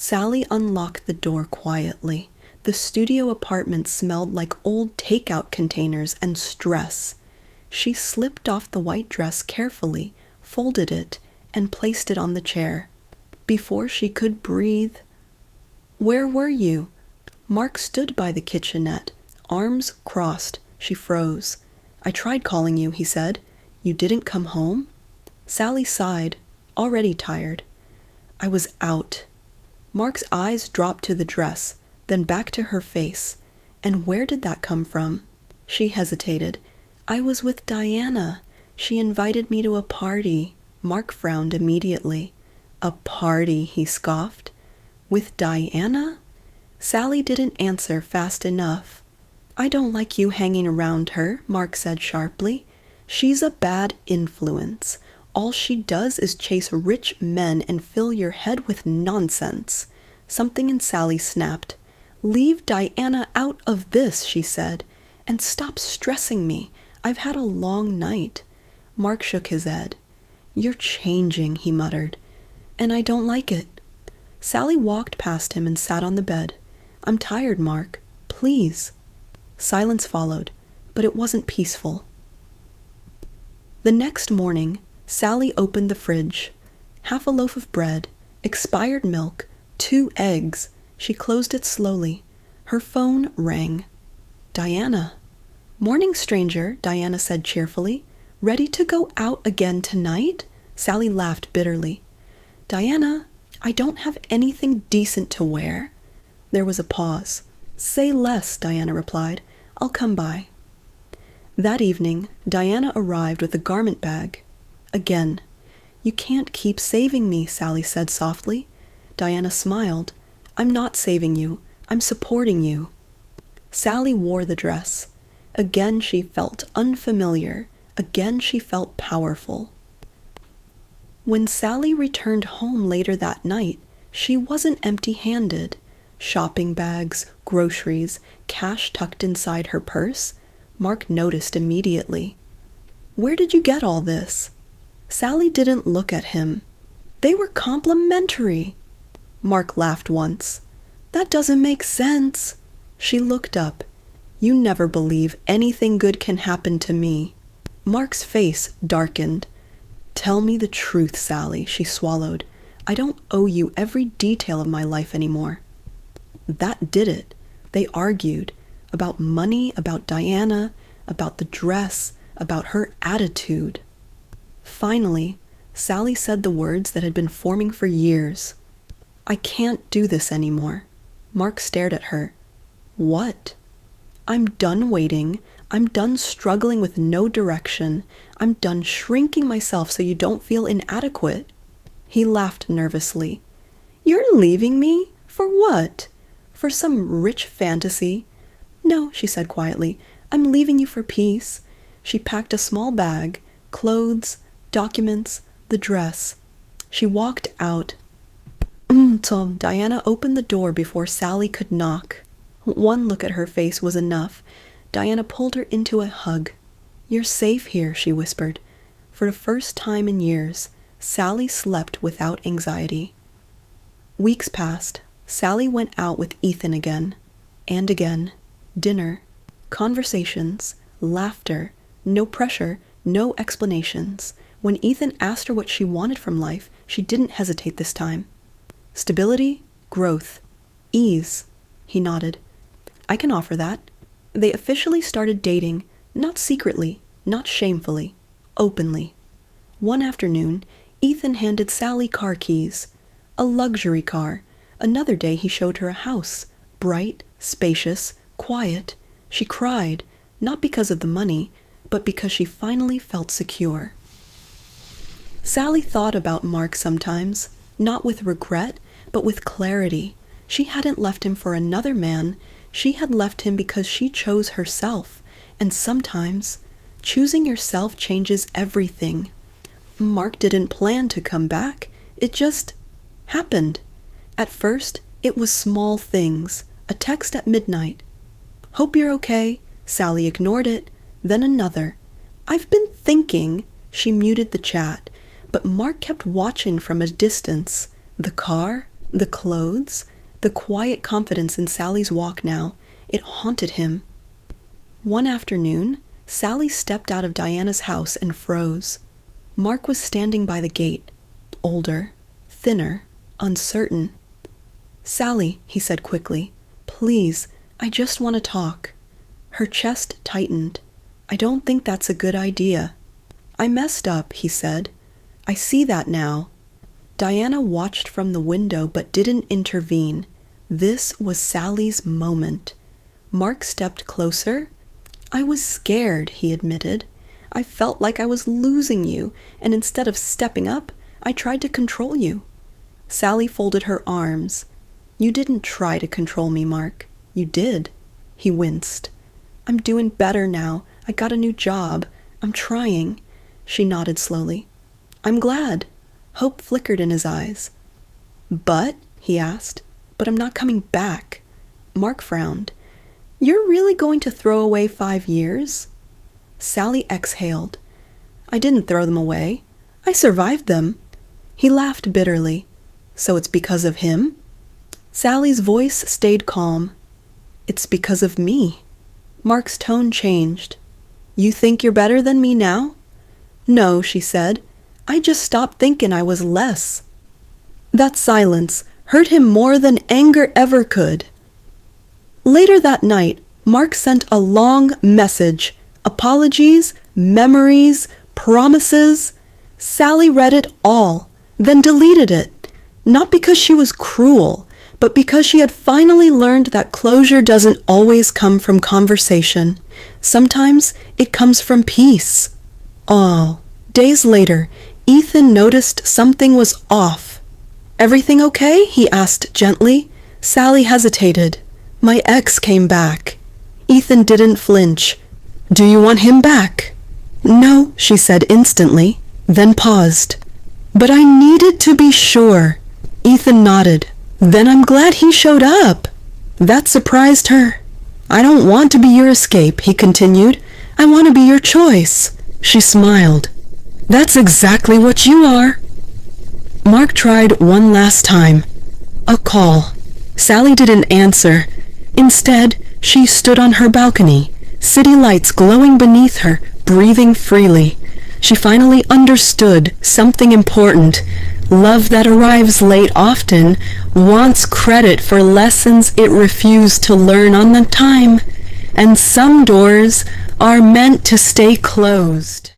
Sally unlocked the door quietly. The studio apartment smelled like old takeout containers and stress. She slipped off the white dress carefully, folded it, and placed it on the chair. Before she could breathe, "Where were you?" Mark stood by the kitchenette, arms crossed. She froze. "I tried calling you," he said. "You didn't come home?" Sally sighed, already tired. "I was out." Mark's eyes dropped to the dress, then back to her face. "And where did that come from?" She hesitated. "I was with Diana. She invited me to a party." Mark frowned immediately. "A party," he scoffed. "With Diana?" Sally didn't answer fast enough. "I don't like you hanging around her," Mark said sharply. "She's a bad influence. All she does is chase rich men and fill your head with nonsense." Something in Sally snapped. "Leave Diana out of this," she said, "and stop stressing me. I've had a long night." Mark shook his head. "You're changing," he muttered, "and I don't like it." Sally walked past him and sat on the bed. "I'm tired, Mark. Please." Silence followed, but it wasn't peaceful. The next morning, Sally opened the fridge. Half a loaf of bread, expired milk, 2 eggs. She closed it slowly. Her phone rang. Diana. "Morning, stranger," Diana said cheerfully. "Ready to go out again tonight?" Sally laughed bitterly. "Diana, I don't have anything decent to wear." There was a pause. "Say less," Diana replied. "I'll come by." That evening, Diana arrived with a garment bag. Again. "You can't keep saving me," Sally said softly. Diana smiled. "I'm not saving you. I'm supporting you." Sally wore the dress. Again she felt unfamiliar. Again she felt powerful. When Sally returned home later that night, she wasn't empty-handed. Shopping bags, groceries, cash tucked inside her purse. Mark noticed immediately. "Where did you get all this?" Sally didn't look at him. "They were complimentary." Mark laughed once. "That doesn't make sense." She looked up. "You never believe anything good can happen to me." Mark's face darkened. "Tell me the truth, Sally," she swallowed. "I don't owe you every detail of my life anymore." That did it. They argued. About money, about Diana, about the dress, about her attitude. Finally, Sally said the words that had been forming for years. "I can't do this anymore." Mark stared at her. "What?" "I'm done waiting. I'm done struggling with no direction. I'm done shrinking myself so you don't feel inadequate." He laughed nervously. "You're leaving me? For what? For some rich fantasy?" "No," she said quietly. "I'm leaving you for peace." She packed a small bag, clothes, documents, the dress. She walked out. So Diana opened the door before Sally could knock. One look at her face was enough. Diana pulled her into a hug. "You're safe here," she whispered. For the first time in years, Sally slept without anxiety. Weeks passed. Sally went out with Ethan again. And again. Dinner. Conversations. Laughter. No pressure. No explanations. When Ethan asked her what she wanted from life, she didn't hesitate this time. Stability. Growth. Ease. He nodded. "I can offer that." They officially started dating, not secretly, not shamefully, openly. One afternoon, Ethan handed Sally car keys. A luxury car. Another day he showed her a house. Bright, spacious, quiet. She cried, not because of the money, but because she finally felt secure. Sally thought about Mark sometimes, not with regret, but with clarity. She hadn't left him for another man. She had left him because she chose herself. And sometimes, choosing yourself changes everything. Mark didn't plan to come back. It just happened. At first, it was small things. A text at midnight. "Hope you're okay." Sally ignored it. Then another. "I've been thinking." She muted the chat. But Mark kept watching from a distance. The car, The clothes, the quiet confidence in Sally's walk now, it haunted him. One afternoon, Sally stepped out of Diana's house and froze. Mark was standing by the gate, older, thinner, uncertain. "Sally," he said quickly, "please, I just want to talk." Her chest tightened. "I don't think that's a good idea." "I messed up," he said. "I see that now." Diana watched from the window but didn't intervene. This was Sally's moment. Mark stepped closer. "I was scared," he admitted. "I felt like I was losing you, and instead of stepping up, I tried to control you." Sally folded her arms. "You didn't try to control me, Mark. You did." He winced. "I'm doing better now. I got a new job. I'm trying." She nodded slowly. "I'm glad." Hope flickered in his eyes. "But?" he asked. "But I'm not coming back." Mark frowned. "You're really going to throw away 5 years?" Sally exhaled. "I didn't throw them away. I survived them." He laughed bitterly. "So it's because of him?" Sally's voice stayed calm. "It's because of me." Mark's tone changed. "You think you're better than me now?" "No," she said. "I just stopped thinking I was less." That silence hurt him more than anger ever could. Later that night, Mark sent a long message. Apologies, memories, promises. Sally read it all, then deleted it. Not because she was cruel, but because she had finally learned that closure doesn't always come from conversation. Sometimes it comes from peace. Oh, days later, Ethan noticed something was off. "Everything okay?" he asked gently. Sally hesitated. "My ex came back." Ethan didn't flinch. "Do you want him back?" "No," she said instantly, then paused. "But I needed to be sure." Ethan nodded. "Then I'm glad he showed up." That surprised her. "I don't want to be your escape," he continued. "I want to be your choice." She smiled. "That's exactly what you are." Mark tried one last time. A call. Sally didn't answer. Instead, she stood on her balcony, city lights glowing beneath her, breathing freely. She finally understood something important. Love that arrives late often wants credit for lessons it refused to learn on the time. And some doors are meant to stay closed.